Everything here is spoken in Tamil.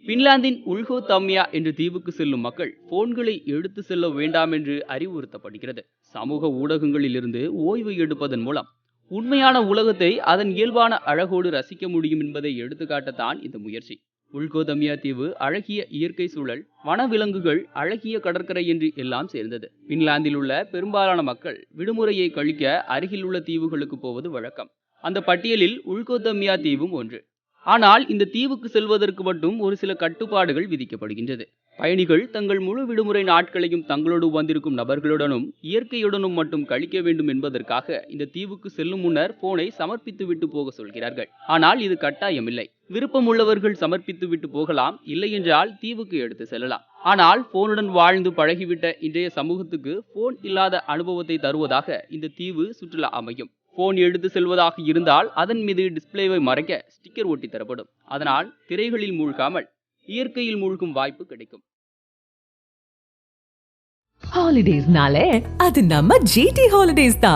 பின்லாந்தின் உல்ஹோ தம்யா என்ற தீவுக்கு செல்லும் மக்கள் போன்களை எடுத்து செல்ல வேண்டாம் என்று அறிவுறுத்தப்படுகிறது. சமூக ஊடகங்களிலிருந்து ஓய்வு எடுப்பதன் மூலம் உண்மையான உலகத்தை அதன் இயல்பான அழகோடு ரசிக்க முடியும் என்பதை எடுத்துக்காட்டத்தான் இந்த முயற்சி. உல்கோதமியா தீவு அழகிய இயற்கை சூழல், வனவிலங்குகள், அழகிய கடற்கரை என்று எல்லாம் சேர்ந்தது. பின்லாந்தில் உள்ள பெரும்பாலான மக்கள் விடுமுறையை கழிக்க அருகில் உள்ள தீவுகளுக்கு போவது வழக்கம். அந்த பட்டியலில் உல்கோதமியா தீவும் ஒன்று. ஆனால் இந்த தீவுக்கு செல்வதற்கு மட்டும் ஒரு சில கட்டுப்பாடுகள் விதிக்கப்படுகின்றது. பயணிகள் தங்கள் முழு விடுமுறை நாட்களையும் தங்களோடு வந்திருக்கும் நபர்களுடனும் இயற்கையுடனும் மட்டும் கழிக்க வேண்டும் என்பதற்காக இந்த தீவுக்கு செல்லும் முன்னர் போனை சமர்ப்பித்து விட்டு போக சொல்கிறார்கள். ஆனால் இது கட்டாயமில்லை. விருப்பம் உள்ளவர்கள் சமர்ப்பித்து விட்டு போகலாம், இல்லை என்றால் தீவுக்கு எடுத்து செல்லலாம். ஆனால் போனுடன் வாழ்ந்து பழகிவிட்ட இன்றைய சமூகத்துக்கு போன் இல்லாத அனுபவத்தை தருவதாக இந்த தீவு சுற்றுலா அமையும். போன் எடுத்து செல்வதாக இருந்தால் அதன் மீது டிஸ்பிளேவை மறைக்க ஸ்டிக்கர் ஒட்டி தரப்படும். அதனால் திரைகளில் மூழ்காமல் இயற்கையில் மூழ்கும் வாய்ப்பு கிடைக்கும். Holidays nale, adu namma GT Holidays da.